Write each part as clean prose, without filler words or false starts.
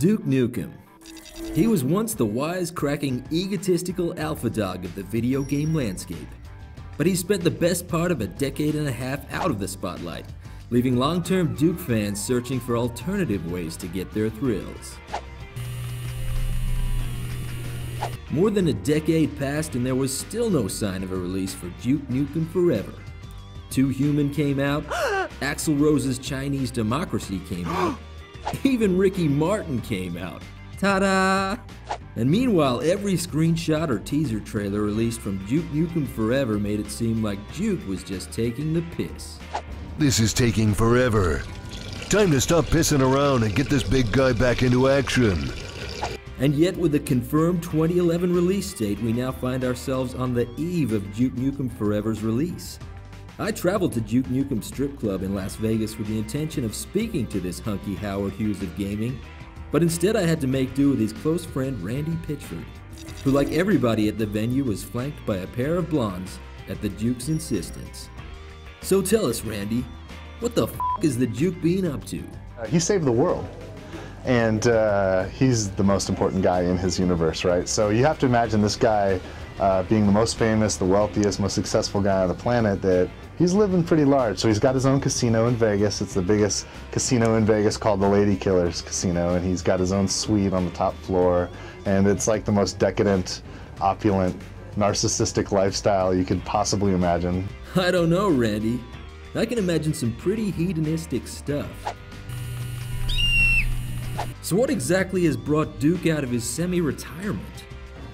Duke Nukem. He was once the wise-cracking, egotistical alpha dog of the video game landscape. But he spent the best part of a decade and a half out of the spotlight, leaving long-term Duke fans searching for alternative ways to get their thrills. More than a decade passed and there was still no sign of a release for Duke Nukem Forever. 2 Human came out, Axl Rose's Chinese Democracy came out, even Ricky Martin came out. Ta-da! And meanwhile, every screenshot or teaser trailer released from Duke Nukem Forever made it seem like Duke was just taking the piss. This is taking forever. Time to stop pissing around and get this big guy back into action. And yet, with a confirmed 2011 release date, we now find ourselves on the eve of Duke Nukem Forever's release. I traveled to Duke Nukem Strip Club in Las Vegas with the intention of speaking to this hunky Howard Hughes of gaming, but instead I had to make do with his close friend Randy Pitchford, who, like everybody at the venue, was flanked by a pair of blondes at the Duke's insistence. So tell us, Randy, what the f*** is the Duke being up to? He saved the world, and he's the most important guy in his universe, right? So you have to imagine this guy being the most famous, the wealthiest, most successful guy on the planet, that he's living pretty large. So he's got his own casino in Vegas. It's the biggest casino in Vegas, called the Lady Killers Casino, and he's got his own suite on the top floor, and it's like the most decadent, opulent, narcissistic lifestyle you could possibly imagine. I don't know, Randy. I can imagine some pretty hedonistic stuff. So what exactly has brought Duke out of his semi-retirement?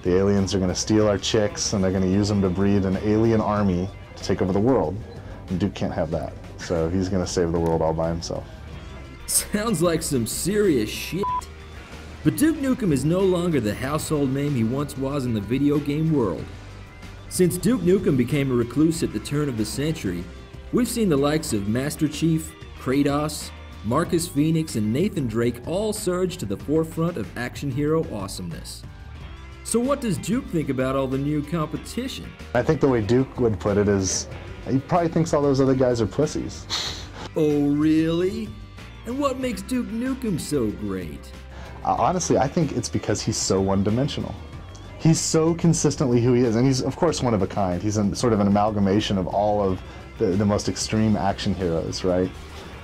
The aliens are going to steal our chicks, and they're going to use them to breed an alien army to take over the world. And Duke can't have that, so he's going to save the world all by himself. Sounds like some serious shit. But Duke Nukem is no longer the household name he once was in the video game world. Since Duke Nukem became a recluse at the turn of the century, we've seen the likes of Master Chief, Kratos, Marcus Phoenix, and Nathan Drake all surge to the forefront of action hero awesomeness. So what does Duke think about all the new competition? I think the way Duke would put it is, he probably thinks all those other guys are pussies. Oh, really? And what makes Duke Nukem so great? Honestly, I think it's because he's so one-dimensional. He's so consistently who he is, and he's of course one of a kind. He's sort of an amalgamation of all of the most extreme action heroes, right?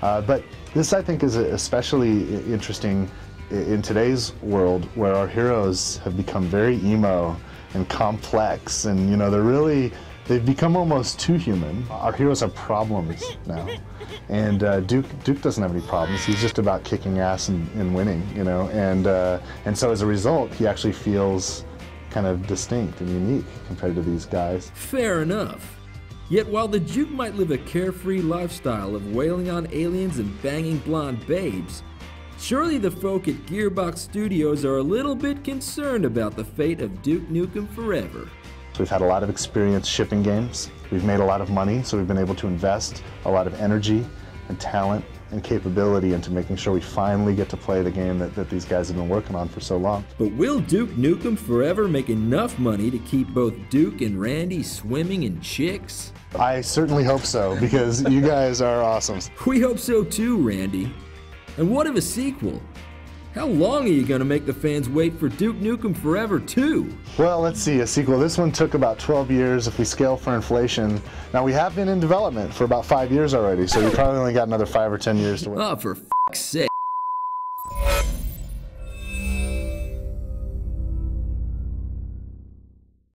But this, I think, is especially interesting in today's world, where our heroes have become very emo and complex, and you know, they've become almost too human. Our heroes have problems now, and Duke doesn't have any problems. He's just about kicking ass and winning, you know, and so as a result, he actually feels kind of distinct and unique compared to these guys. Fair enough. Yet while the Duke might live a carefree lifestyle of wailing on aliens and banging blonde babes, surely the folk at Gearbox Studios are a little bit concerned about the fate of Duke Nukem Forever. We've had a lot of experience shipping games. We've made a lot of money, so we've been able to invest a lot of energy and talent and capability into making sure we finally get to play the game that these guys have been working on for so long. But will Duke Nukem Forever make enough money to keep both Duke and Randy swimming in chicks? I certainly hope so, because you guys are awesome. We hope so too, Randy. And what of a sequel? How long are you going to make the fans wait for Duke Nukem Forever 2? Well, let's see, a sequel. This one took about 12 years if we scale for inflation. Now, we have been in development for about 5 years already, so we probably only got another 5 or 10 years to wait. Oh, for f***'s sake.